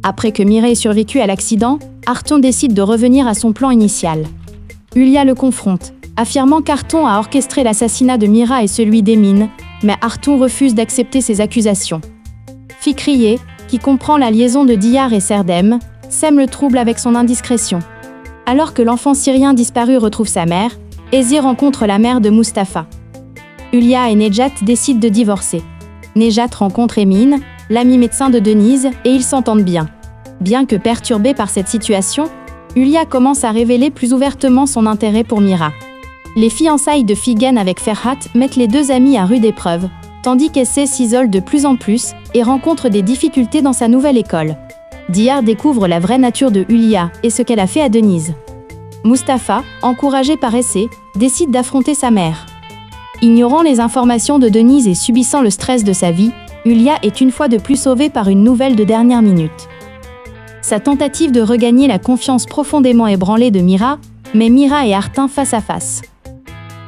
Après que Mira ait survécu à l'accident, Arton décide de revenir à son plan initial. Hulya le confronte, affirmant qu'Arton a orchestré l'assassinat de Mira et celui d'Emin, mais Arton refuse d'accepter ces accusations. Fikriye, qui comprend la liaison de Diyar et Serdem, sème le trouble avec son indiscrétion. Alors que l'enfant syrien disparu retrouve sa mère, Ezi rencontre la mère de Mustapha. Hulya et Nejat décident de divorcer. Nejat rencontre Emin, l'ami médecin de Denise, et ils s'entendent bien. Bien que perturbée par cette situation, Hulya commence à révéler plus ouvertement son intérêt pour Mira. Les fiançailles de Figen avec Ferhat mettent les deux amis à rude épreuve, tandis qu'Essé s'isole de plus en plus et rencontre des difficultés dans sa nouvelle école. Diyar découvre la vraie nature de Hulya et ce qu'elle a fait à Denise. Mustapha, encouragé par Essé, décide d'affronter sa mère. Ignorant les informations de Denise et subissant le stress de sa vie, Hulya est une fois de plus sauvée par une nouvelle de dernière minute. Sa tentative de regagner la confiance profondément ébranlée de Mira met Mira et Artin face à face.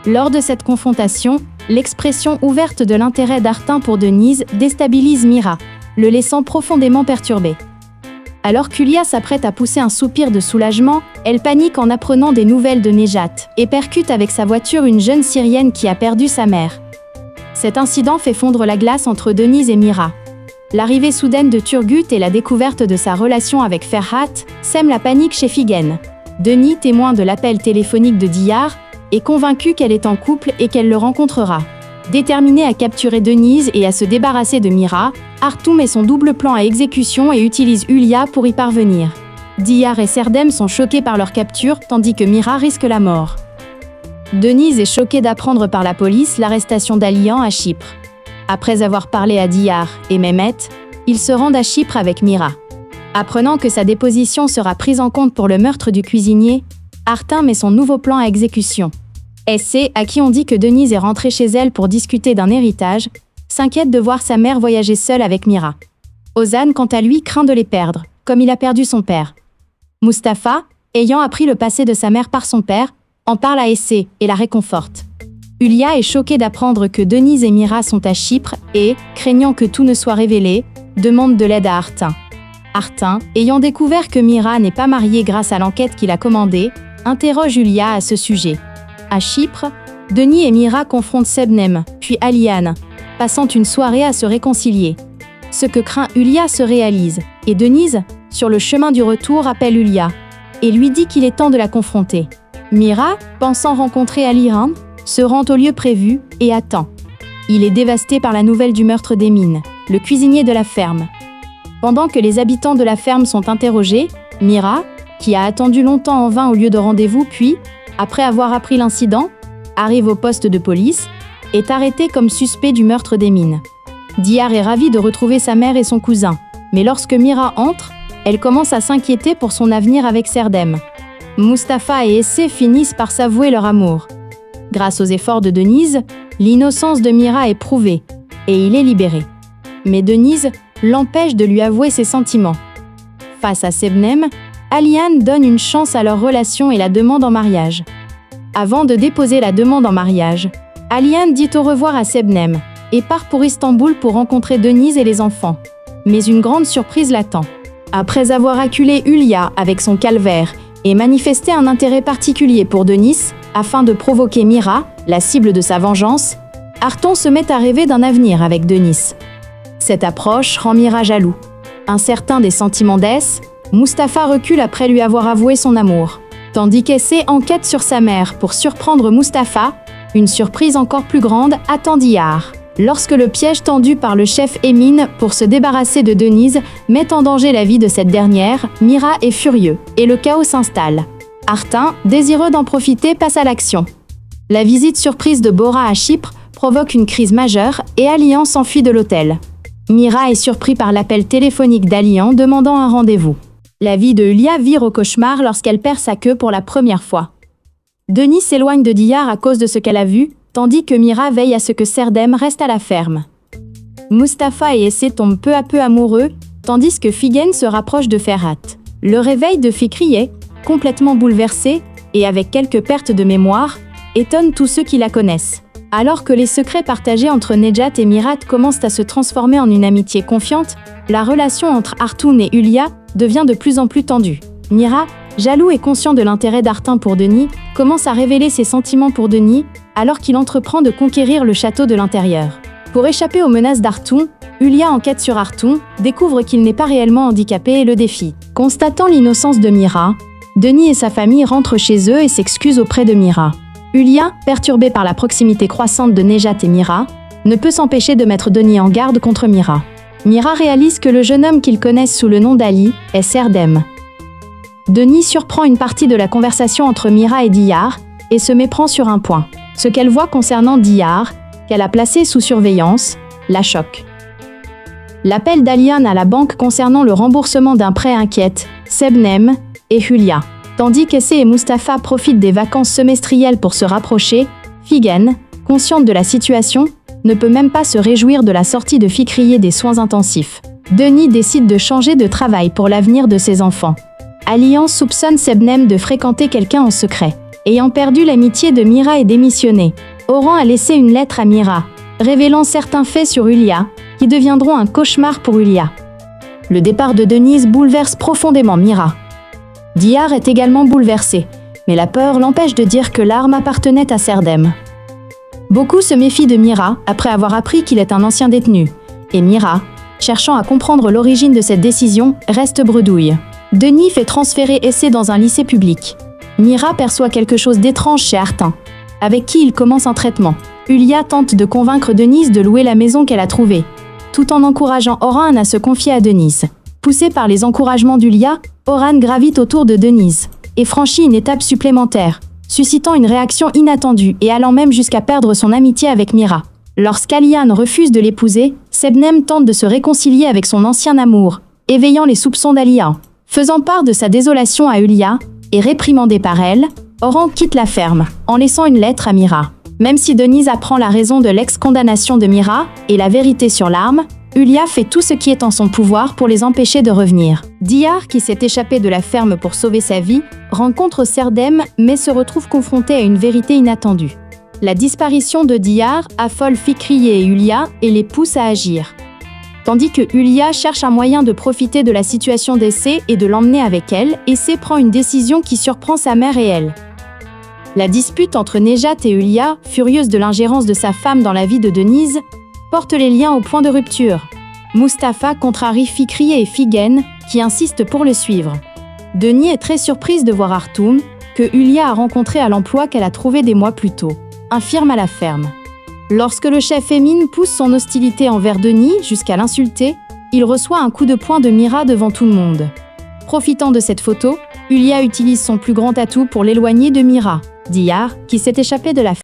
Lors de cette confrontation, l'expression ouverte de l'intérêt d'Artin pour Denise déstabilise Mira, le laissant profondément perturbé. Alors qu'Hulya s'apprête à pousser un soupir de soulagement, elle panique en apprenant des nouvelles de Nejat et percute avec sa voiture une jeune Syrienne qui a perdu sa mère. Cet incident fait fondre la glace entre Denise et Mira. L'arrivée soudaine de Turgut et la découverte de sa relation avec Ferhat sèment la panique chez Figen. Denis, témoin de l'appel téléphonique de Diyar, est convaincu qu'elle est en couple et qu'elle le rencontrera. Déterminé à capturer Denise et à se débarrasser de Mira, Arton met son double plan à exécution et utilise Hulya pour y parvenir. Diyar et Serdem sont choqués par leur capture, tandis que Mira risque la mort. Denise est choquée d'apprendre par la police l'arrestation d'Alian à Chypre. Après avoir parlé à Diyar et Mehmet, ils se rendent à Chypre avec Mira. Apprenant que sa déposition sera prise en compte pour le meurtre du cuisinier, Artin met son nouveau plan à exécution. Essé, à qui on dit que Denise est rentrée chez elle pour discuter d'un héritage, s'inquiète de voir sa mère voyager seule avec Mira. Ozan, quant à lui, craint de les perdre, comme il a perdu son père. Mustapha, ayant appris le passé de sa mère par son père, en parle à Essé et la réconforte. Hulya est choquée d'apprendre que Denise et Mira sont à Chypre et, craignant que tout ne soit révélé, demande de l'aide à Artin. Artin, ayant découvert que Mira n'est pas mariée grâce à l'enquête qu'il a commandée, interroge Hulya à ce sujet. À Chypre, Denis et Mira confrontent Sebnem, puis Aliane, passant une soirée à se réconcilier. Ce que craint Hulya se réalise, et Denise, sur le chemin du retour, appelle Hulya et lui dit qu'il est temps de la confronter. Mira, pensant rencontrer Alihan, se rend au lieu prévu et attend. Il est dévasté par la nouvelle du meurtre d'Emin, le cuisinier de la ferme. Pendant que les habitants de la ferme sont interrogés, Mira, qui a attendu longtemps en vain au lieu de rendez-vous, puis, après avoir appris l'incident, arrive au poste de police, est arrêtée comme suspect du meurtre d'Emin. Diyar est ravi de retrouver sa mère et son cousin, mais lorsque Mira entre, elle commence à s'inquiéter pour son avenir avec Serdem. Mustapha et Essé finissent par s'avouer leur amour. Grâce aux efforts de Denise, l'innocence de Mira est prouvée, et il est libéré. Mais Denise l'empêche de lui avouer ses sentiments. Face à Sebnem, Aliane donne une chance à leur relation et la demande en mariage. Avant de déposer la demande en mariage, Aliane dit au revoir à Sebnem et part pour Istanbul pour rencontrer Denise et les enfants. Mais une grande surprise l'attend. Après avoir acculé Hulya avec son calvaire et manifesté un intérêt particulier pour Denise, afin de provoquer Mira, la cible de sa vengeance, Arton se met à rêver d'un avenir avec Denise. Cette approche rend Mira jaloux. Incertain des sentiments d'Ess, Mustapha recule après lui avoir avoué son amour. Tandis qu'Essé enquête sur sa mère pour surprendre Mustapha, une surprise encore plus grande attend Diyar. Lorsque le piège tendu par le chef Emin pour se débarrasser de Denise met en danger la vie de cette dernière, Mira est furieux et le chaos s'installe. Artin, désireux d'en profiter, passe à l'action. La visite surprise de Bora à Chypre provoque une crise majeure et Alian s'enfuit de l'hôtel. Mira est surpris par l'appel téléphonique d'Alian demandant un rendez-vous. La vie de Hulya vire au cauchemar lorsqu'elle perd sa queue pour la première fois. Denis s'éloigne de Diyar à cause de ce qu'elle a vu, tandis que Mira veille à ce que Serdem reste à la ferme. Mustapha et Essé tombent peu à peu amoureux, tandis que Figen se rapproche de Ferhat. Le réveil de Fikriye, complètement bouleversé et avec quelques pertes de mémoire, étonne tous ceux qui la connaissent. Alors que les secrets partagés entre Nejat et Mirat commencent à se transformer en une amitié confiante, la relation entre Artoun et Hülya devient de plus en plus tendue. Mira, jaloux et conscient de l'intérêt d'Artoun pour Denis, commence à révéler ses sentiments pour Denis alors qu'il entreprend de conquérir le château de l'intérieur. Pour échapper aux menaces d'Artoun, Hülya enquête sur Artoun, découvre qu'il n'est pas réellement handicapé et le défie. Constatant l'innocence de Mira, Denis et sa famille rentrent chez eux et s'excusent auprès de Mira. Hülya, perturbé par la proximité croissante de Nejat et Mira, ne peut s'empêcher de mettre Denis en garde contre Mira. Mira réalise que le jeune homme qu'ils connaissent sous le nom d'Ali est Serdem. Denis surprend une partie de la conversation entre Mira et Diyar et se méprend sur un point. Ce qu'elle voit concernant Diyar, qu'elle a placé sous surveillance, la choque. L'appel d'Aliane à la banque concernant le remboursement d'un prêt inquiète Sebnem et Hülya. Tandis qu'Essé et Mustapha profitent des vacances semestrielles pour se rapprocher, Figen, consciente de la situation, ne peut même pas se réjouir de la sortie de Fikriye des soins intensifs. Denis décide de changer de travail pour l'avenir de ses enfants. Alliance soupçonne Sebnem de fréquenter quelqu'un en secret. Ayant perdu l'amitié de Mira et démissionné, Orhan a laissé une lettre à Mira, révélant certains faits sur Hülya, qui deviendront un cauchemar pour Hülya. Le départ de Denise bouleverse profondément Mira. Diyar est également bouleversé, mais la peur l'empêche de dire que l'arme appartenait à Serdem. Beaucoup se méfient de Mira après avoir appris qu'il est un ancien détenu, et Mira, cherchant à comprendre l'origine de cette décision, reste bredouille. Denis fait transférer Essé dans un lycée public. Mira perçoit quelque chose d'étrange chez Artoun, avec qui il commence un traitement. Hülya tente de convaincre Denise de louer la maison qu'elle a trouvée, tout en encourageant Orhan à se confier à Denise. Poussé par les encouragements d'Hülya, Orhan gravite autour de Denise et franchit une étape supplémentaire, suscitant une réaction inattendue et allant même jusqu'à perdre son amitié avec Mira. Lorsqu'Aliane refuse de l'épouser, Sebnem tente de se réconcilier avec son ancien amour, éveillant les soupçons d'Aliya. Faisant part de sa désolation à Hülya et réprimandé par elle, Orhan quitte la ferme, en laissant une lettre à Mira. Même si Denise apprend la raison de l'ex-condamnation de Mira et la vérité sur l'arme, Hülya fait tout ce qui est en son pouvoir pour les empêcher de revenir. Diyar, qui s'est échappé de la ferme pour sauver sa vie, rencontre Serdem mais se retrouve confronté à une vérité inattendue. La disparition de Diyar affole Fikriye et Hülya et les pousse à agir. Tandis que Hülya cherche un moyen de profiter de la situation d'Essé et de l'emmener avec elle, Essé prend une décision qui surprend sa mère et elle. La dispute entre Nejat et Hülya, furieuse de l'ingérence de sa femme dans la vie de Denise, porte les liens au point de rupture. Mustapha contrarie Fikriye et Figen, qui insistent pour le suivre. Denis est très surprise de voir Artoun, que Hülya a rencontré à l'emploi qu'elle a trouvé des mois plus tôt, infirme à la ferme. Lorsque le chef Emin pousse son hostilité envers Denis jusqu'à l'insulter, il reçoit un coup de poing de Mira devant tout le monde. Profitant de cette photo, Hülya utilise son plus grand atout pour l'éloigner de Mira, Diyar, qui s'est échappé de la ferme.